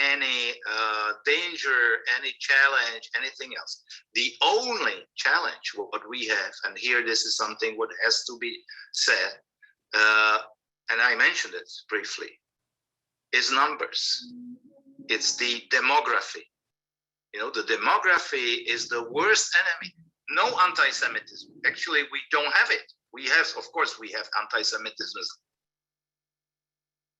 danger, any challenge, anything else. The only challenge what we have, and here this is something what has to be said, and I mentioned it briefly, is numbers. It's the demography. The demography is the worst enemy. No anti-Semitism. Actually, we don't have it. We have anti-Semitism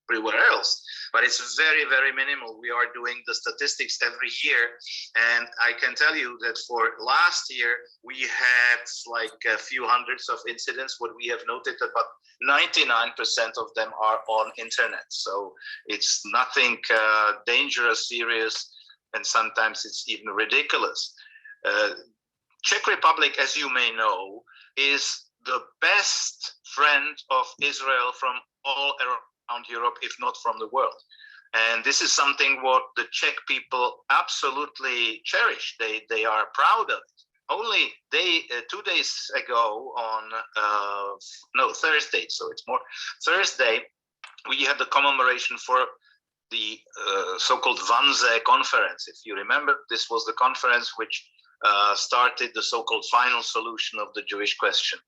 everywhere else, but it's very, very minimal. We are doing the statistics every year, and I can tell you that for last year we had like a few hundreds of incidents. What we have noted, about 99% of them are on internet, so it's nothing dangerous, serious, and sometimes it's even ridiculous. Czech Republic, as you may know, is the best friend of Israel from all around Europe, if not from the world. And this is something what the Czech people absolutely cherish. They are proud of it. Only 2 days ago on Thursday, so it's more Thursday, we had the commemoration for the so-called Wannsee conference. If you remember, this was the conference which started the so-called final solution of the Jewish question.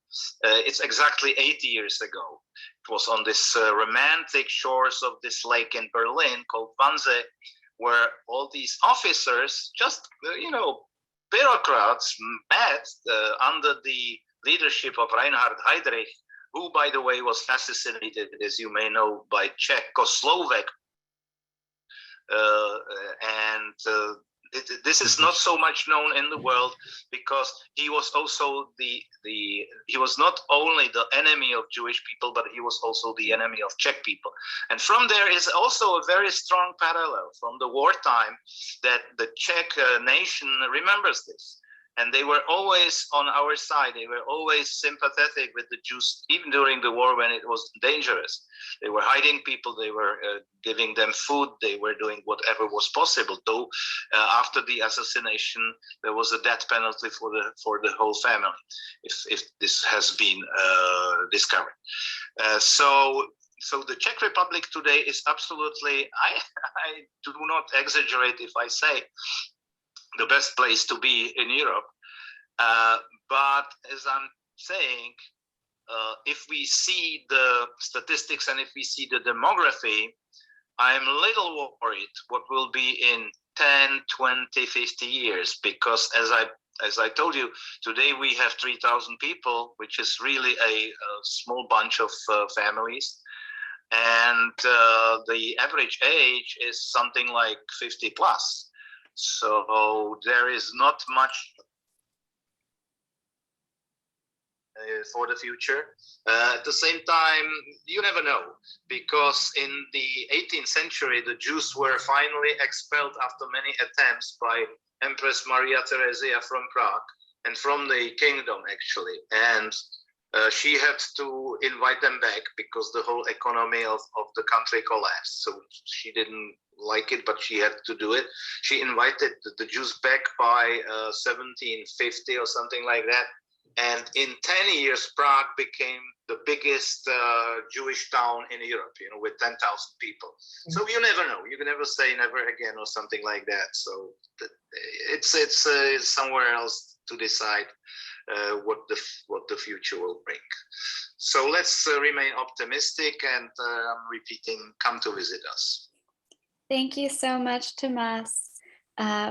It's exactly 80 years ago. It was on this romantic shores of this lake in Berlin called Wannsee, where all these officers, just bureaucrats, met under the leadership of Reinhard Heydrich, who, by the way, was assassinated, as you may know, by Czechoslovak. This is not so much known in the world, because he was also he was not only the enemy of Jewish people, but he was also the enemy of Czech people. And from there is also a very strong parallel from the wartime, that the Czech nation remembers this. And they were always on our side. They were always sympathetic with the Jews, even during the war when it was dangerous. They were hiding people. They were giving them food. They were doing whatever was possible. Though after the assassination, there was a death penalty for the whole family, if this has been discovered. So the Czech Republic today is absolutely, I do not exaggerate if I say, the best place to be in Europe. But as I'm saying, if we see the statistics and if we see the demography, I'm a little worried what will be in 10, 20, 50 years, because as I told you, today we have 3,000 people, which is really a small bunch of families. And the average age is something like 50 plus. So there is not much for the future. At the same time, you never know, because in the 18th century, the Jews were finally expelled after many attempts by Empress Maria Theresia from Prague and from the kingdom, actually. And she had to invite them back because the whole economy of the country collapsed. So she didn't like it, but she had to do it. She invited the Jews back by 1750 or something like that. And in 10 years, Prague became the biggest Jewish town in Europe, you know, with 10,000 people. So you never know. You can never say never again or something like that. So it's somewhere else to decide what the future will bring. So let's remain optimistic, and I'm repeating, come to visit us. Thank you so much, Tomáš.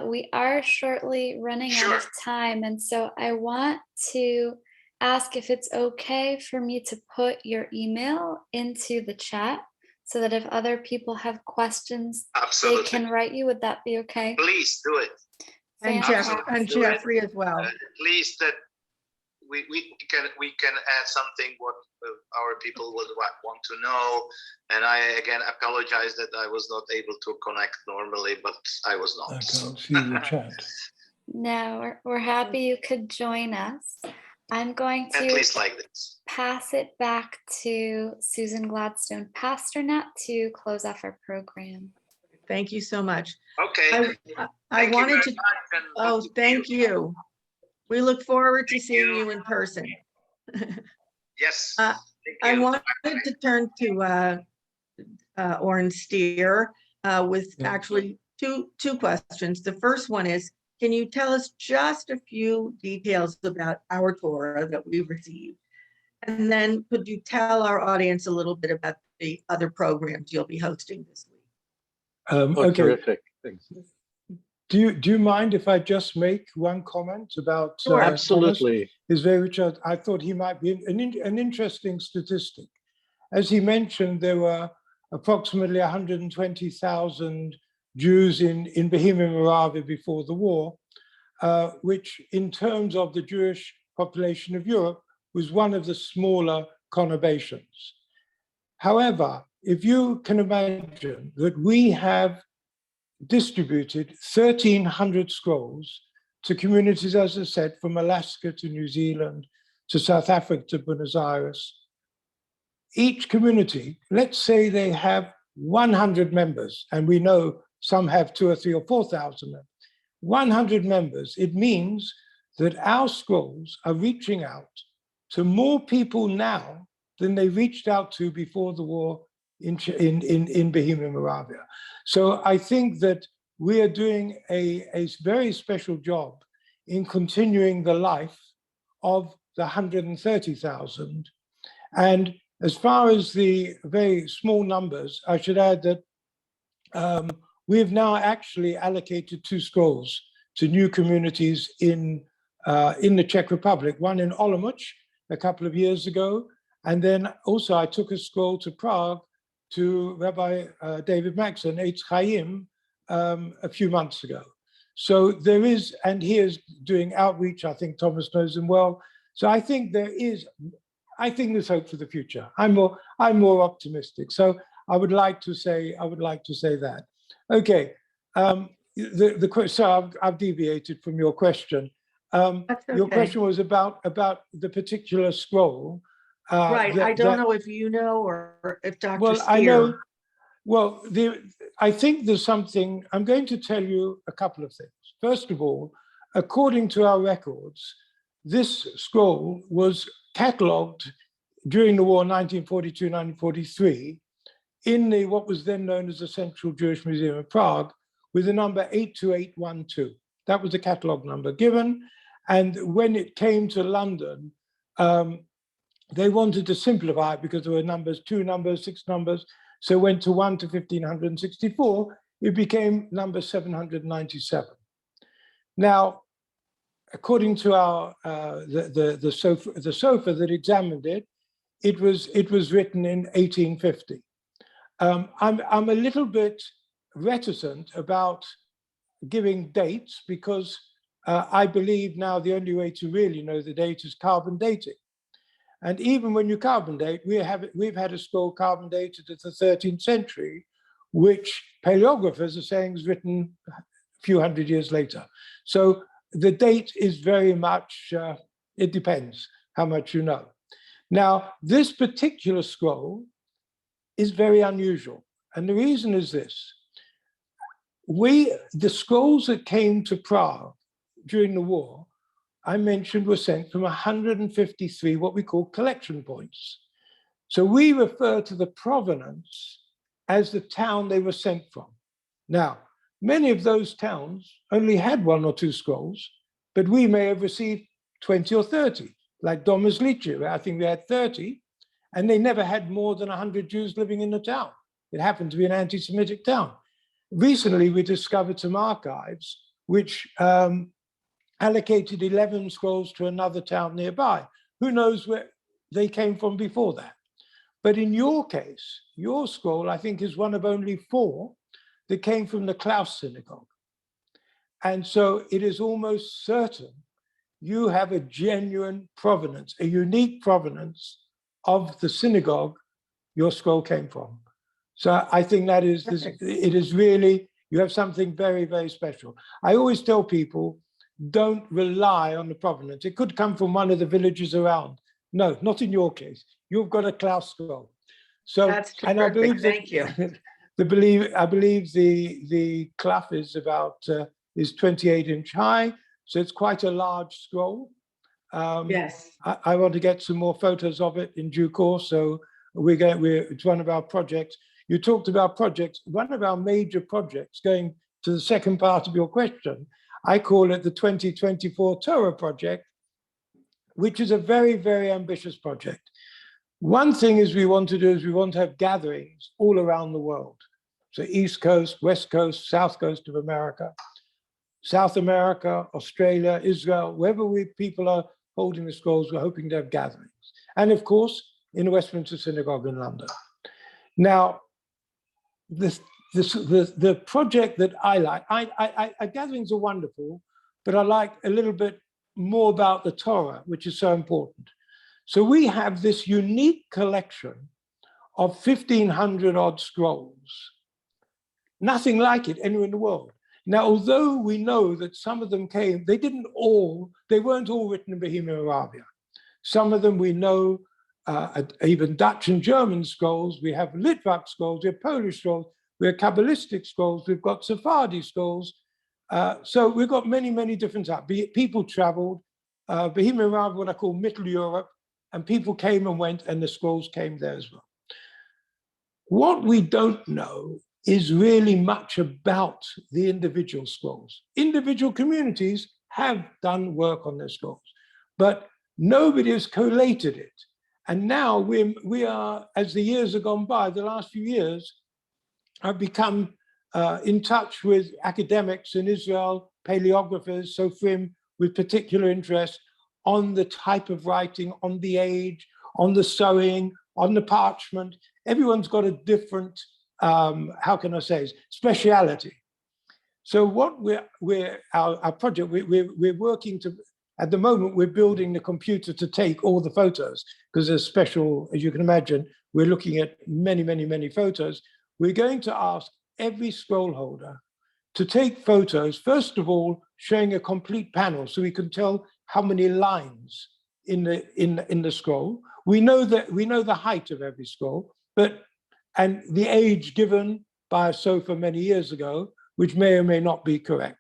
We are shortly running out of time, and so I want to ask if it's okay for me to put your email into the chat so that if other people have questions, Absolutely, they can write you. Would that be okay? Please do it. And Jeffrey as well. At least that we can add something what our people would want to know. And I again apologize that I was not able to connect normally, but I was not. I can't see the chat. No, we're happy you could join us. I'm going At to least like this. pass it back to Susan Gladstone Pasternak to close off our program. Thank you so much. Okay. I wanted to, oh, thank you. We look forward to seeing you in person. Yes. I wanted to turn to Ornstein with actually two questions. The first one is, can you tell us just a few details about our Torah that we received? And then could you tell our audience a little bit about the other programs you'll be hosting this week? Okay. Terrific. Thanks. Do you mind if I just make one comment about? Sure, absolutely. I thought he might be an interesting statistic. As he mentioned, there were approximately 120,000 Jews in Bohemia Moravia before the war, which in terms of the Jewish population of Europe was one of the smaller conurbations. However, if you can imagine that we have distributed 1,300 scrolls to communities, as I said, from Alaska to New Zealand, to South Africa, to Buenos Aires. Each community, let's say they have 100 members, and we know some have 2,000 or 3,000 or 4,000 members. 100 members, it means that our scrolls are reaching out to more people now than they reached out to before the war in Bohemia Moravia. So I think that we are doing a very special job in continuing the life of the 130,000. And as far as the very small numbers, I should add that we have now actually allocated 2 scrolls to new communities in the Czech Republic, one in Olomouc a couple of years ago. And then also I took a scroll to Prague to Rabbi David Maxon, Eitz Chaim, a few months ago. So there is, and he is doing outreach. I think Thomas knows him well. So I think there's hope for the future. I'm more optimistic. So I would like to say that. Okay. So I've deviated from your question. Your question was about the particular scroll. Right. I don't know if you know or if Dr. Well, Steer. I know. Well, I think there's something. I'm going to tell you a couple of things. First of all, according to our records, this scroll was catalogued during the war, 1942, 1943, in the what was then known as the Central Jewish Museum of Prague, with the number 82812. That was the catalogue number given. And when it came to London, they wanted to simplify it because there were numbers, 2 numbers, 6 numbers. So it went to 1 to 1564. It became number 797. Now, according to our the sofa that examined it, it was written in 1850. I'm a little bit reticent about giving dates because I believe now the only way to really know the date is carbon dating. And even when you carbon date, we've had a scroll carbon dated at the 13th century, which paleographers are saying is written a few hundred years later. So the date is very much, it depends how much you know. Now, this particular scroll is very unusual. And the reason is this. The scrolls that came to Prague during the war, I mentioned, were sent from 153 what we call collection points. So we refer to the provenance as the town they were sent from. Now, many of those towns only had 1 or 2 scrolls, but we may have received 20 or 30, like Domyslice, where I think we had 30, and they never had more than 100 Jews living in the town. It happened to be an anti-Semitic town. Recently, we discovered some archives which allocated 11 scrolls to another town nearby. Who knows where they came from before that? But in your case, your scroll, I think, is one of only 4 that came from the Kraus synagogue. And so it is almost certain you have a genuine provenance, a unique provenance of the synagogue your scroll came from. So I think that is, it is really, you have something very, very special. I always tell people, don't rely on the provenance. It could come from one of the villages around. No, not in your case. You've got a Kraus scroll. So, That's and I believe that, thank you. I believe the clough is about is 28-inch high, so it's quite a large scroll. Yes. I want to get some more photos of it in due course. So it's one of our projects. You talked about projects. One of our major projects, going to the second part of your question, I call it the 2024 Torah project, which is a very, very ambitious project. One thing is we want to do is we want to have gatherings all around the world. So East Coast, West Coast, South Coast of America, South America, Australia, Israel, wherever people are holding the scrolls, we're hoping to have gatherings. And of course, in the Westminster Synagogue in London. Now, the project that I like, gatherings are wonderful, but I like a little bit more about the Torah, which is so important. So we have this unique collection of 1,500 odd scrolls, nothing like it anywhere in the world. Now, although we know that some of them came, they weren't all written in Bohemian Moravia. Some of them we know, even Dutch and German scrolls, we have Litvak scrolls, we have Polish scrolls, we have Kabbalistic scrolls, we've got Sephardi scrolls. So we've got many, many different types. People traveled, Bohemian Moravia, what I call Middle Europe, and people came and went, and the scrolls came there as well. What we don't know is really much about the individual scrolls. Individual communities have done work on their scrolls, but nobody has collated it. And now we are, as the years have gone by, the last few years, I've become in touch with academics in Israel, paleographers, Sofrim, with particular interest on the type of writing, on the age, on the sewing, on the parchment. Everyone's got a different, how can I say, speciality. So what our project, we're working to, at the moment, we're building the computer to take all the photos, because there's special, as you can imagine, we're looking at many, many, many photos. We're going to ask every scroll holder to take photos, first of all, showing a complete panel, so we can tell how many lines in the scroll. We know the height of every scroll, and the age given by a sofa many years ago, which may or may not be correct.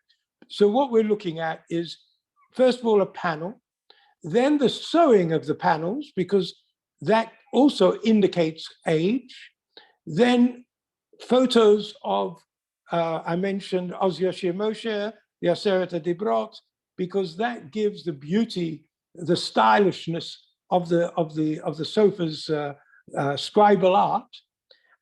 So what we're looking at is, first of all, a panel, then the sewing of the panels, because that also indicates age. Then photos of, I mentioned Oz Yoshir Moshe, the Aseret Dibrot, because that gives the beauty, the stylishness of the sofa's scribal art.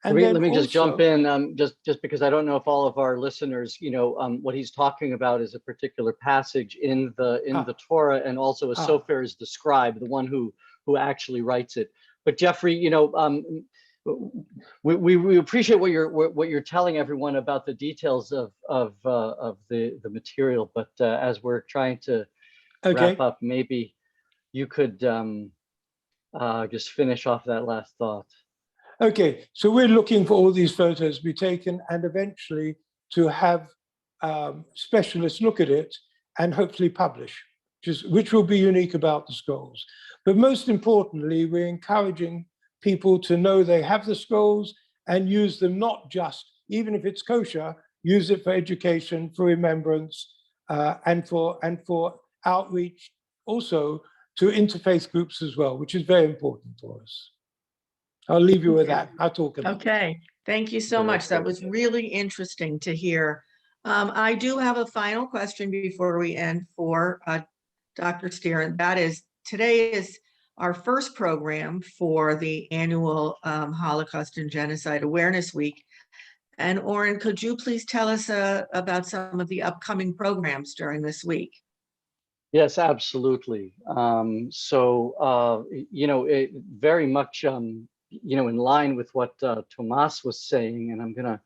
And Let me just jump in, just because I don't know if all of our listeners, what he's talking about is a particular passage in the Torah, and also a sofer is the scribe, the one who actually writes it. But Jeffrey, we appreciate what you're telling everyone about the details of the material. But as we're trying to wrap up, maybe you could just finish off that last thought. Okay, so we're looking for all these photos to be taken and eventually to have specialists look at it and hopefully publish, which will be unique about the scrolls. But most importantly, we're encouraging people to know they have the scrolls and use them, not just, even if it's kosher, use it for education, for remembrance, and for outreach, also to interfaith groups as well, which is very important for us. I'll leave you with that. I'll talk about it. Okay, thank you so much. That was really interesting to hear. I do have a final question before we end for Dr. Steer, and that is, today is our first program for the annual Holocaust and Genocide Awareness Week. And Oren, could you please tell us about some of the upcoming programs during this week? Yes, absolutely. It very much, in line with what Tomáš was saying, and I'm gonna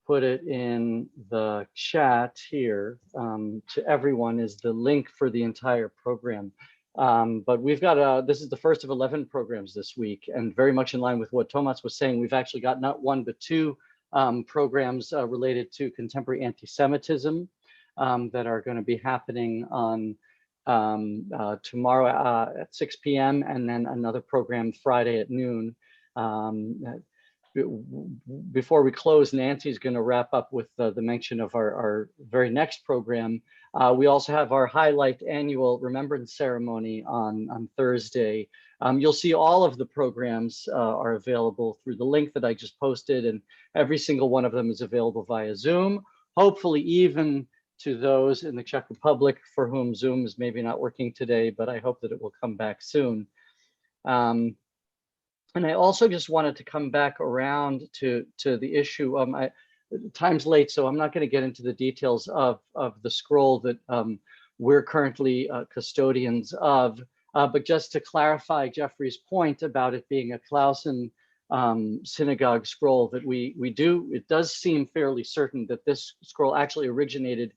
put it in the chat here to everyone, is the link for the entire program. But we've got, this is the first of 11 programs this week, and very much in line with what Tomáš was saying, we've actually got not one, but two programs related to contemporary anti-Semitism that are going to be happening on tomorrow at 6 p.m. and then another program Friday at noon. Before we close, Nancy's going to wrap up with the mention of our very next program. We also have our highlight annual remembrance ceremony on Thursday. You'll see all of the programs are available through the link that I just posted, and every single one of them is available via Zoom. Hopefully even to those in the Czech Republic for whom Zoom is maybe not working today, but I hope that it will come back soon. And I also just wanted to come back around to the issue. Time's late, so I'm not going to get into the details of the scroll that we're currently custodians of. But just to clarify Jeffrey's point about it being a Clausen synagogue scroll, that it does seem fairly certain that this scroll actually originated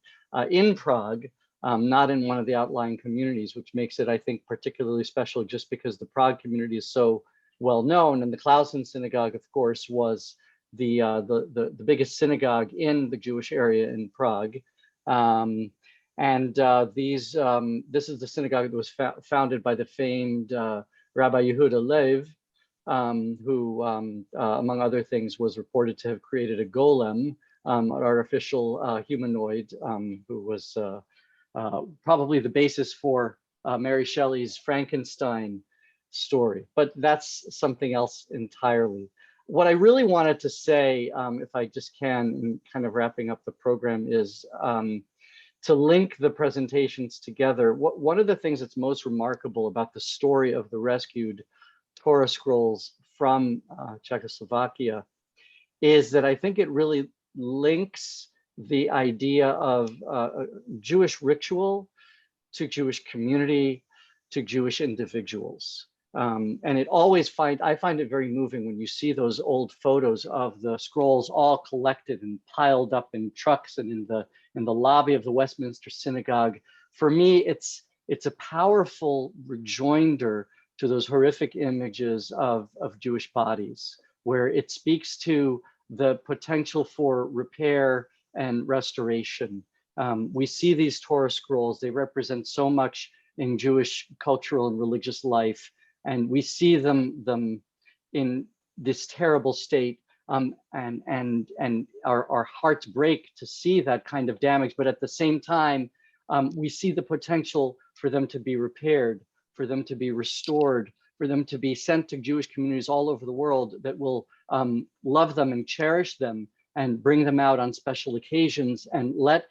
in Prague, not in one of the outlying communities, which makes it, I think, particularly special just because the Prague community is so well known. And the Clausen synagogue, of course, was the biggest synagogue in the Jewish area in Prague. This is the synagogue that was founded by the famed Rabbi Yehuda Lev, who, among other things, was reported to have created a golem, an artificial humanoid, who was probably the basis for Mary Shelley's Frankenstein story. But that's something else entirely. What I really wanted to say, if I just can, in kind of wrapping up the program, is to link the presentations together. One of the things that's most remarkable about the story of the rescued Torah scrolls from Czechoslovakia is that I think it really links the idea of Jewish ritual to Jewish community to Jewish individuals. And I find it very moving when you see those old photos of the scrolls all collected and piled up in trucks and in the lobby of the Westminster Synagogue. For me, it's a powerful rejoinder to those horrific images of Jewish bodies, where it speaks to the potential for repair and restoration. We see these Torah scrolls, they represent so much in Jewish cultural and religious life, and we see them in this terrible state, and our hearts break to see that kind of damage. But at the same time, we see the potential for them to be repaired, for them to be restored, for them to be sent to Jewish communities all over the world that will love them and cherish them and bring them out on special occasions and let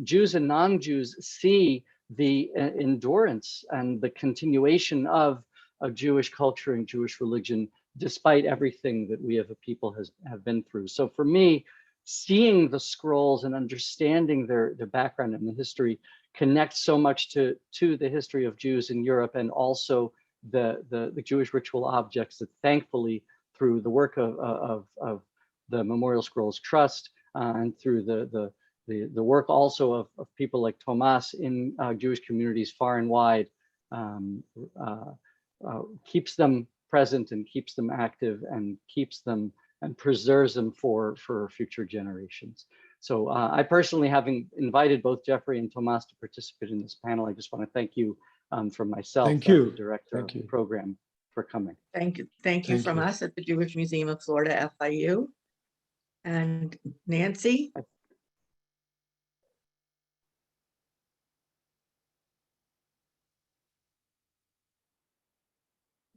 Jews and non-Jews see the endurance and the continuation of Jewish culture and Jewish religion, despite everything that we as a people have been through. So for me, seeing the scrolls and understanding their background and the history connects so much to the history of Jews in Europe, and also the Jewish ritual objects that thankfully through the work of the Memorial Scrolls Trust and through the work also of people like Tomáš in Jewish communities far and wide, keeps them present and keeps them active and keeps them and preserves them for future generations. So I personally, having invited both Jeffrey and Tomáš to participate in this panel, I just want to thank you from myself, Thank you. as the director of the program, for coming. Thank you from us at the Jewish Museum of Florida-FIU. And Nancy?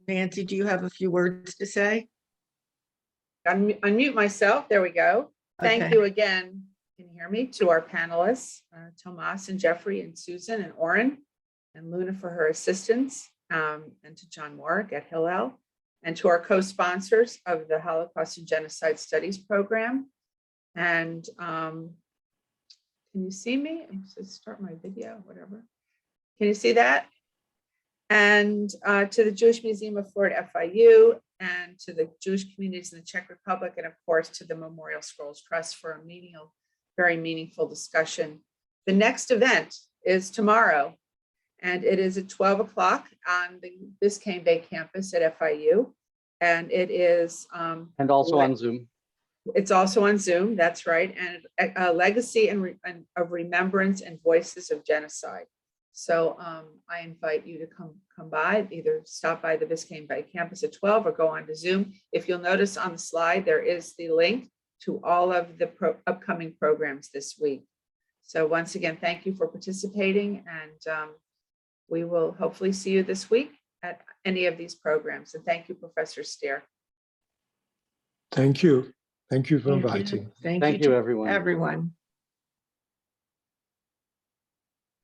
Nancy, do you have a few words to say? Unmute myself. There we go. Thank Okay. you again. Can you hear me? To our panelists, Tomáš and Jeffrey and Susan and Oren and Luna for her assistance, and to John Warwick at Hillel, and to our co-sponsors of the Holocaust and Genocide Studies Program. And can you see me? I'm just start my video, whatever. Can you see that? And to the Jewish Museum of Florida-FIU, and to the Jewish communities in the Czech Republic, and of course to the Memorial Scrolls Trust for a very meaningful discussion. The next event is tomorrow, and it is at 12 o'clock on the Biscayne Bay campus at FIU. And it is And also on Zoom. It's also on Zoom, that's right, and a legacy of remembrance and voices of genocide. So I invite you to come by, either stop by the Biscayne Bay campus at 12 or go on to Zoom. If you'll notice on the slide, there is the link to all of the upcoming programs this week. So once again, thank you for participating, and we will hopefully see you this week at any of these programs. And thank you, Professor Steer. Thank you. Thank you for inviting. Thank Thank you, you, everyone. everyone.